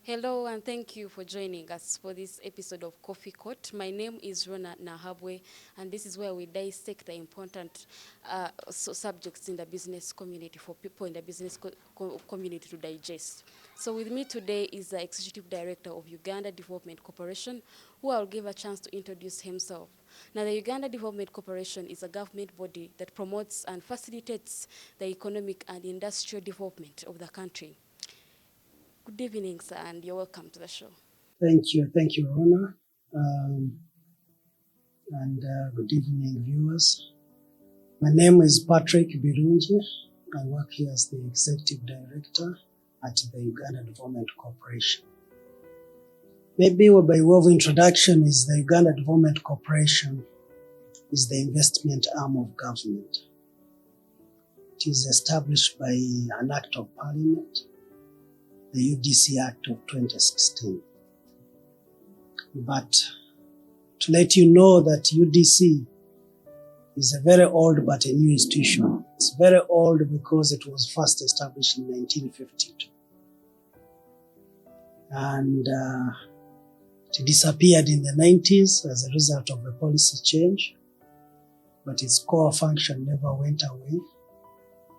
Hello and thank you for joining us for this episode of Coffee Court. My name is Ronah Nahabwe, and this is where we dissect the important subjects in the business community for people in the business community to digest. So with me today is the Executive Director of Uganda Development Corporation, who I'll give a chance to introduce himself. Now, the Uganda Development Corporation is a government body that promotes and facilitates the economic and industrial development of the country. Good evening, sir, and you're welcome to the show. Thank you, Rona, and good evening, viewers. My name is Patrick Birungi. I work here as the Executive Director at the Uganda Development Corporation. Maybe by way of introduction is the Uganda Development Corporation is the investment arm of government. It is established by an Act of Parliament, the UDC Act of 2016. But to let you know that UDC is a very old but a new institution. It's very old because it was first established in 1952. And it disappeared in the 90s as a result of a policy change, but its core function never went away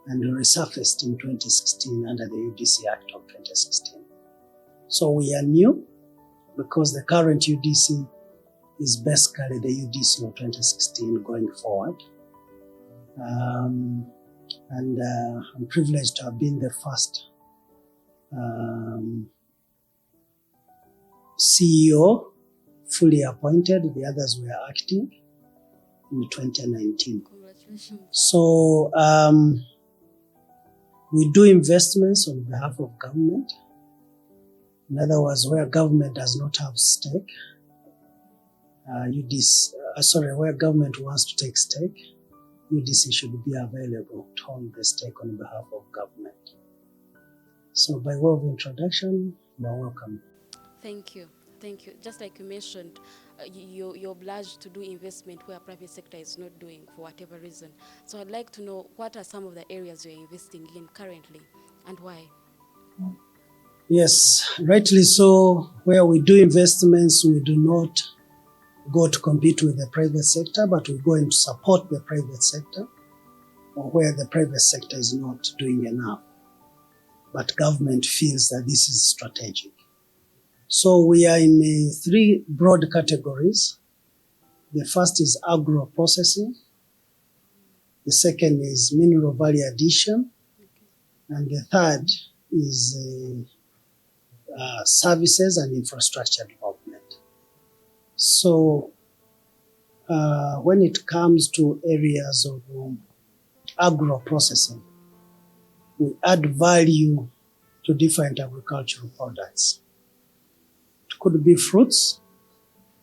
and resurfaced in 2016 under the UDC Act of 2016. So we are new because the current UDC is basically the UDC of 2016 going forward. And I'm privileged to have been the first CEO fully appointed. The others were acting in 2019. Congratulations. So we do investments on behalf of government. In other words, where government does not have stake, where government wants to take stake, UDC should be available to hold the stake on behalf of government. So by way of introduction, you're welcome. Thank you. Thank you. Just like you mentioned, you're obliged to do investment where private sector is not doing for whatever reason. So I'd like to know what are some of the areas you're investing in currently and why? Yes, rightly so. Where we do investments, we do not go to compete with the private sector, but we go in to support the private sector, or where the private sector is not doing enough, but government feels that this is strategic. So we are in three broad categories. The first is agro-processing. The second is mineral value addition. And the third is services and infrastructure development. So when it comes to areas of agro-processing, we add value to different agricultural products. It could be fruits.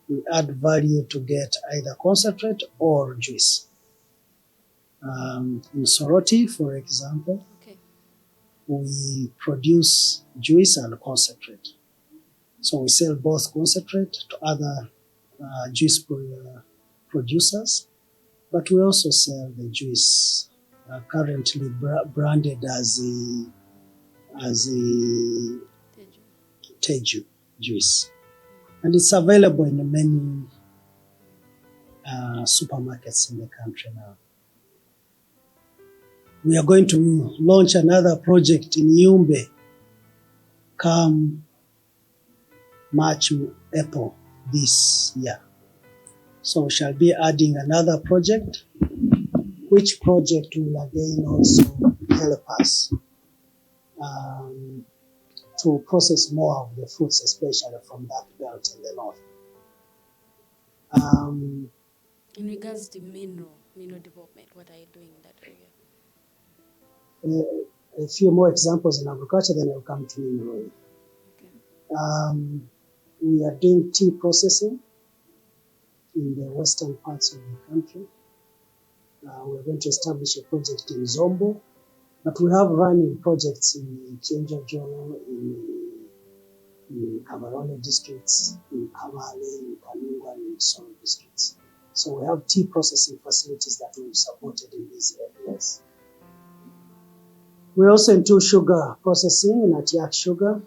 We add value to get either concentrate or juice. In Soroti, for example, we produce juice and concentrate. So we sell both concentrate to other juice producers, but we also sell the juice currently branded as a Teju juice. And it's available in many supermarkets in the country now. We are going to launch another project in Yumbe come March, April this year. So we shall be adding another project, which project will again also help us to process more of the fruits, especially from that belt in the north. In regards to mineral development, what are you doing in that area? A few more examples in agriculture, then I'll come to mineral. Okay. We are doing tea processing in the western parts of the country. We're going to establish a project in Zombo, but we have running projects in Chenjojo, in Kabarole districts, in Kamale, in Kanunga, and in Soro districts. So we have tea processing facilities that we've supported in these areas. We're also into sugar processing in Atiak Sugar.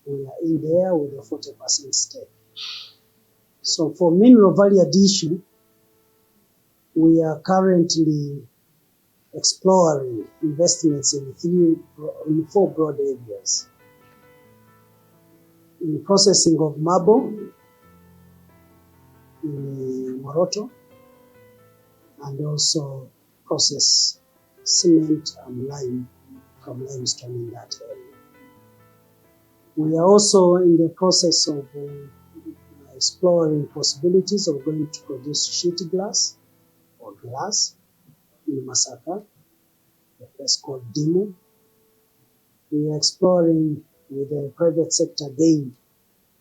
we are in there with a 40% stake. So for mineral value addition, we are currently exploring investments in four broad areas. In the processing of marble in Moroto, and also process cement and lime from limestone in that area. We are also in the process of exploring possibilities of going to produce sheet glass or glass in Masaka, a place called Dimu. We are exploring with the private sector again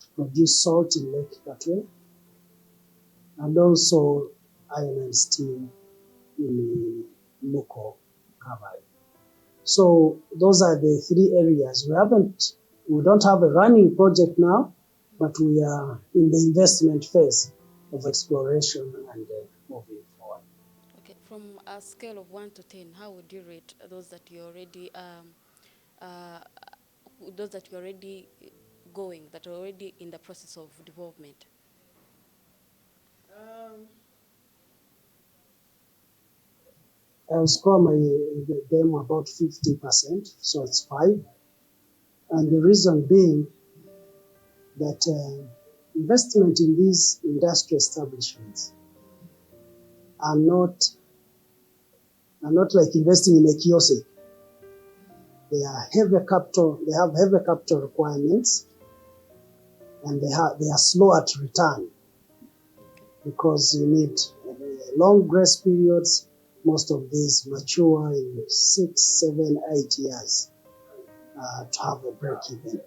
to produce salt in Lake Katwe, and also iron and steel in Muko, Kabai. So those are the three areas. We don't have a running project now, but we are in the investment phase of exploration and moving forward. Okay, from a scale of 1 to 10, how would you rate those that you already going, that are already in the process of development? I'll score them about 50%, so it's 5. And the reason being that investment in these industrial establishments are not like investing in a kiosk. They have heavy capital requirements, and they are slow at return because you need long grace periods. Most of these mature in 6, 7, 8 years to have a break even.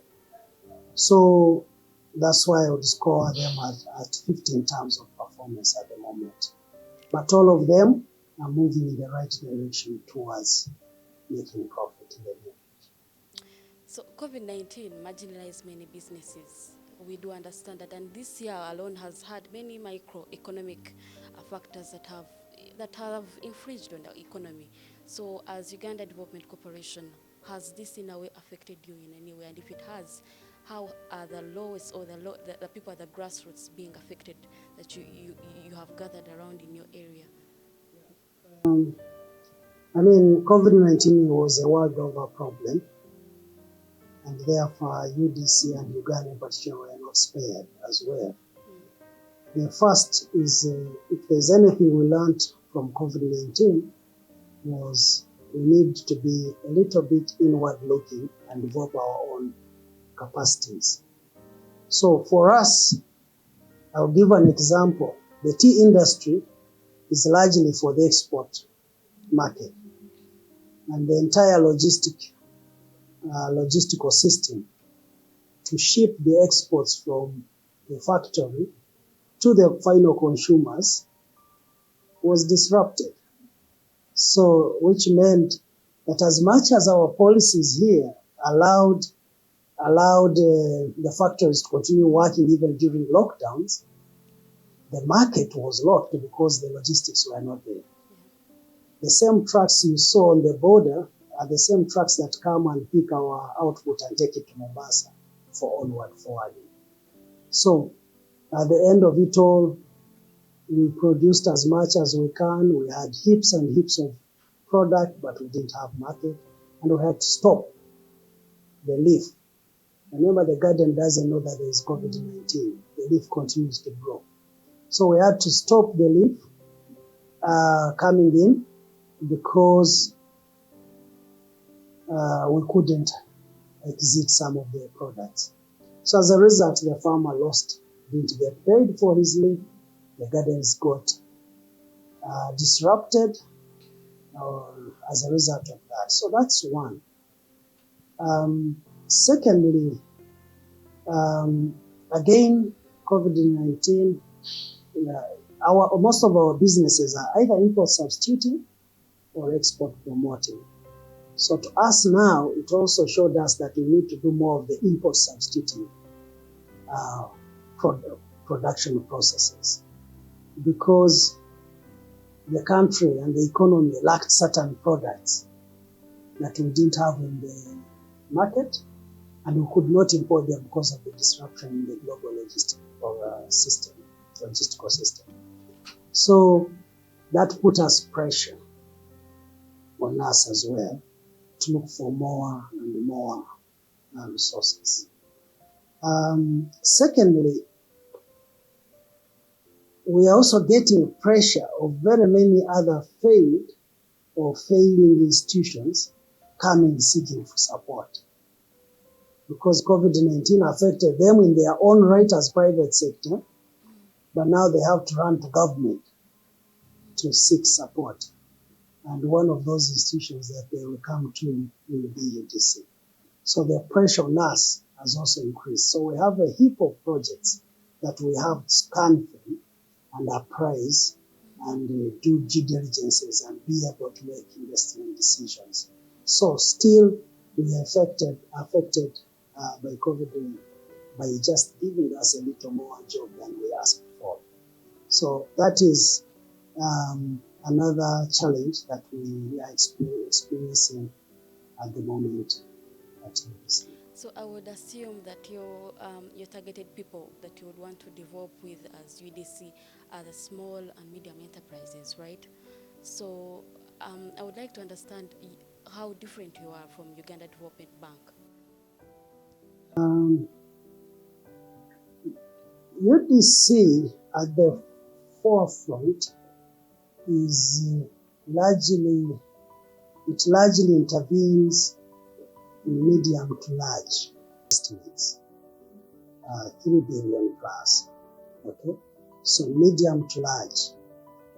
So that's why I would score them at 50 in terms of performance at the moment. But all of them are moving in the right direction towards making profit in the near future. So COVID-19 marginalized many businesses. We do understand that, and this year alone has had many microeconomic factors that have infringed on the economy. So as Uganda Development Corporation, has this in a way affected you in any way? And if it has, how are the lowest or the people at the grassroots being affected that you have gathered around in your area? COVID-19 was a world over problem, and therefore UDC and Uganda in particular were not spared as well. The first is, if there's anything we learned from COVID-19, was we need to be a little bit inward-looking and develop our own capacities. So for us, I'll give an example. The tea industry is largely for the export market, and the entire logistical system to ship the exports from the factory to the final consumers was disrupted. So, which meant that as much as our policies here allowed the factories to continue working even during lockdowns, the market was locked because the logistics were not there. The same trucks you saw on the border are the same trucks that come and pick our output and take it to Mombasa for onward forwarding. So at the end of it all, we produced as much as we can. We had heaps and heaps of product, but we didn't have market, and we had to stop the leaf. Remember, the garden doesn't know that there is COVID-19. The leaf continues to grow. So we had to stop the leaf coming in because we couldn't exit some of the products. So as a result, the farmer didn't get paid for his leaf. The gardens got disrupted as a result of that. So that's one. Secondly, again, COVID-19, most of our businesses are either import substituting or export promoting. So to us now, it also showed us that we need to do more of the import substituting production processes, because the country and the economy lacked certain products that we didn't have in the market, and we could not import them because of the disruption in the global logistical system. So that put us pressure on us as well to look for more and more resources. Secondly, we are also getting pressure of very many other failed or failing institutions coming seeking for support, because COVID-19 affected them in their own right as private sector, but now they have to run to government to seek support. And one of those institutions that they will come to will be UDC. So the pressure on us has also increased. So we have a heap of projects that we have to scan through and appraise and do due diligences and be able to make investment decisions. So still we are affected by COVID, by just giving us a little more job than we asked for. So that is another challenge that we are experiencing at the moment at UDC. So I would assume that your targeted people that you would want to develop with as UDC are the small and medium enterprises, right? So I would like to understand how different you are from Uganda Development Bank. UDC at the forefront is largely intervenes in medium to large estimates, 3 billion plus. Okay, so medium to large.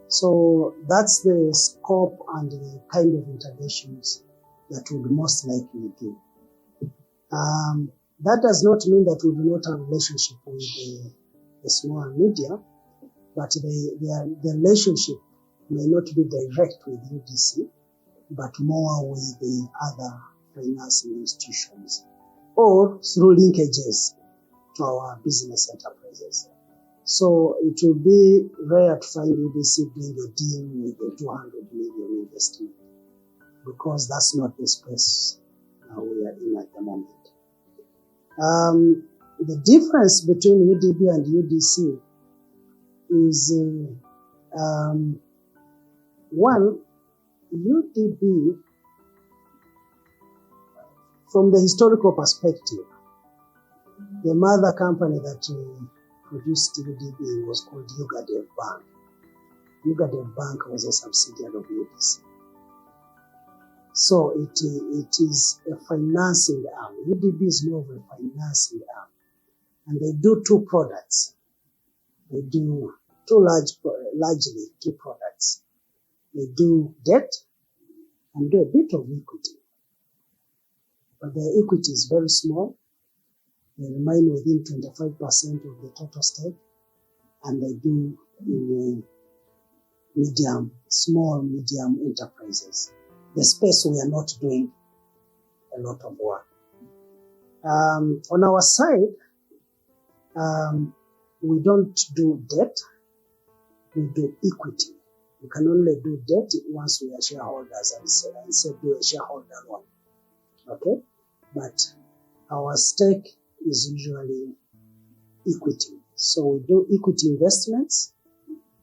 So that's the scope and the kind of interventions that we would most likely do. That does not mean that we do not have a relationship with the small and medium, but the relationship may not be direct with UDC, but more with the other financing institutions or through linkages to our business enterprises. So it will be rare to find UDC doing a deal with a 200 million investment, because that's not the space we are in at the moment. The difference between UDB and UDC is one, UDB, from the historical perspective, the mother company that produced UDB was called Uganda Bank. Uganda Bank was a subsidiary of UDC. So it is a financing arm. UDB is more of a financing arm. And they do two products. They do largely two products. They do debt and do a bit of equity. But their equity is very small. They remain within 25% of the total stake, and they do in small, medium enterprises. The space we are not doing a lot of work. On our side, we don't do debt, we do equity. We can only do debt once we are shareholders and say do a shareholder loan. Okay? But our stake is usually equity. So we do equity investments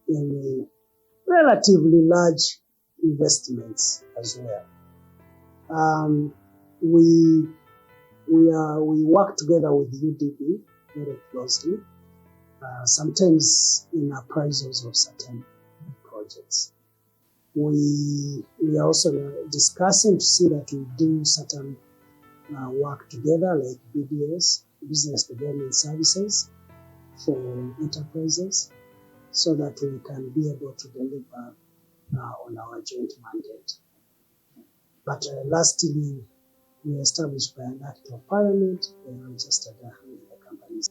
in relatively large investments as well. We work together with UDB very closely, sometimes in appraisals of certain projects. We are also discussing to see that we do certain work together, like BDS, Business Development Services, for enterprises, so that we can be able to deliver on our joint mandate. But lastly, we are established by an act of parliament, and registered in the companies.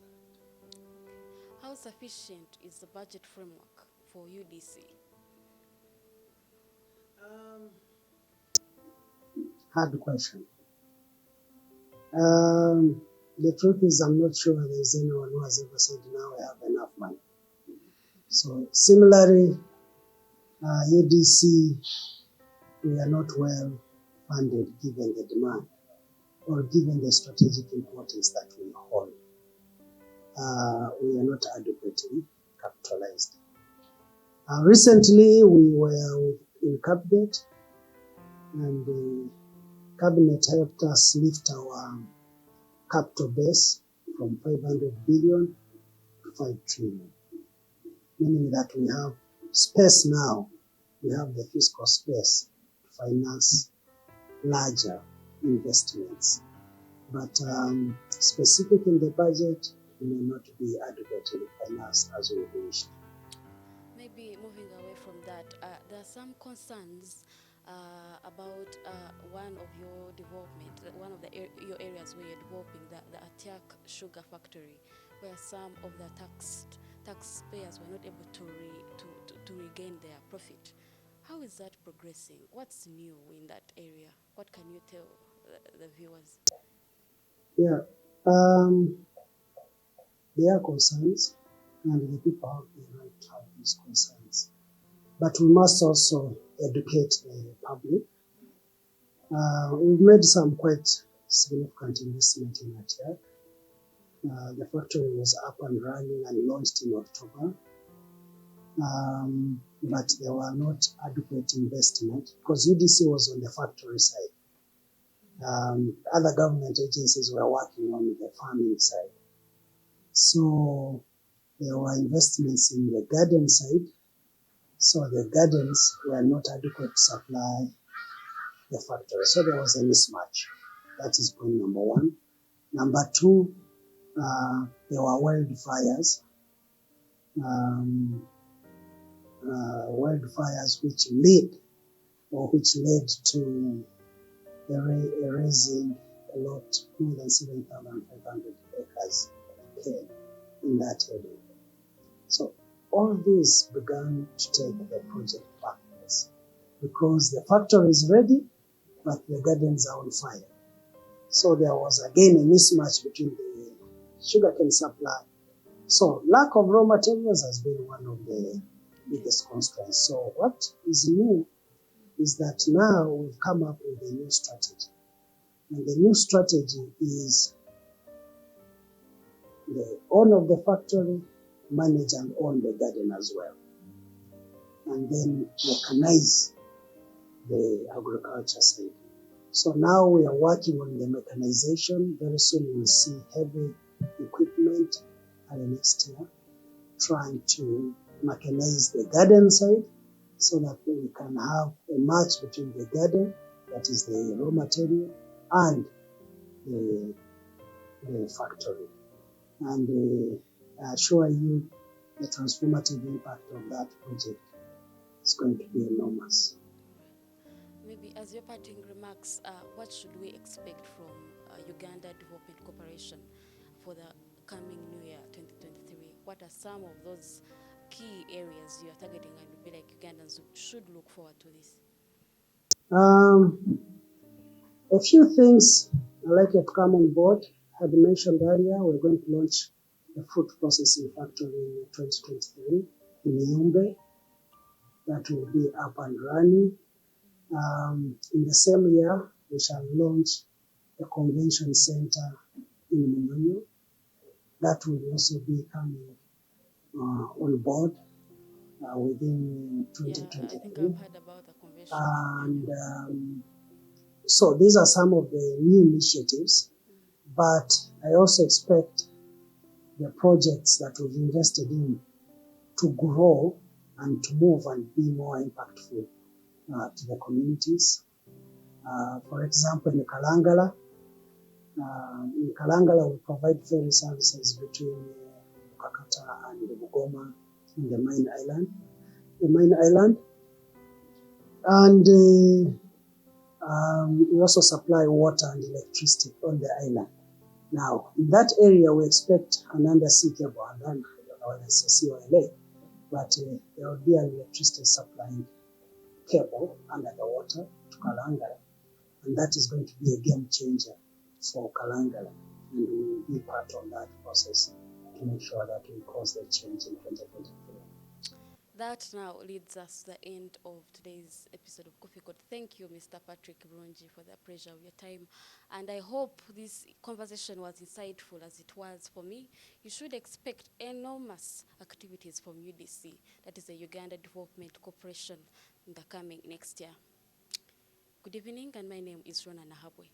How sufficient is the budget framework for UDC? Hard question. The truth is, I'm not sure there is anyone who has ever said, now I have enough money. So similarly, UDC, we are not well funded given the demand. or given the strategic importance that we hold, we are not adequately capitalized. Recently, we were in Cabinet, and the Cabinet helped us lift our capital base from 500 billion to 5 trillion, meaning that we have space now, we have the fiscal space to finance larger investments. But specific in the budget, we may not be adequately financed as we wish. Maybe moving away from that, there are some concerns about one of your development, one of your areas where you're developing, the Atiak Sugar Factory, where some of the taxpayers were not able to regain their profit. How is that progressing? What's new in that area? What can you tell the viewers? Yeah, there are concerns, and the people have the right to have these concerns. But we must also educate the public. We've made some quite significant investment in Atiak. The factory was up and running and launched in October. But there were not adequate investment because UDC was on the factory side. Other government agencies were working on the farming side. So there were investments in the garden side. So the gardens were not adequate to supply the factory. So there was a mismatch. That is point number one. Number two, there were wildfires. Wildfires which led to erasing a lot, more than 7,500 acres came in that area. So all this began to take the project backwards because the factory is ready, but the gardens are on fire. So there was again a mismatch between the sugarcane supply. So lack of raw materials has been one of the biggest constraints. So what is new is that now we've come up with a new strategy. And the new strategy is the owner of the factory manage and own the garden as well. And then mechanize the agriculture side. So now we are working on the mechanization. Very soon you will see heavy equipment and next year trying to mechanize the garden side so that we can have a match between the garden, that is the raw material, and the factory. And I assure you the transformative impact of that project is going to be enormous. Maybe as your parting remarks, what should we expect from Uganda Development Corporation for the coming new year, 2023? What are some of those key areas you are targeting and would be like Ugandans should look forward to this? A few things I'd like you to come on board. I had mentioned earlier, we're going to launch a food processing factory in 2023 in Yumbe. That will be up and running. In the same year, we shall launch a convention center in Munyonyo. That will also be coming on board within 2023. Yeah, I think I've heard about the convention. And so these are some of the new initiatives, but I also expect the projects that we've invested in to grow and to move and be more impactful to the communities. For example, in Kalangala, we provide ferry services between Kakata and Bugoma in the main island. And we also supply water and electricity on the island. Now, in that area, we expect an undersea cable, and then, I don't know whether it's a COLA, but there will be an electricity supplying cable under the water to Kalangala, and that is going to be a game changer for Kalangala, and we will be part of that process to make sure that we cause the change in 2023. That now leads us to the end of today's episode of Coffee Code. Thank you, Mr. Patrick Brunji, for the pleasure of your time. And I hope this conversation was insightful as it was for me. You should expect enormous activities from UDC, that is the Uganda Development Corporation, in the coming next year. Good evening, and my name is Ronah Nahabwe.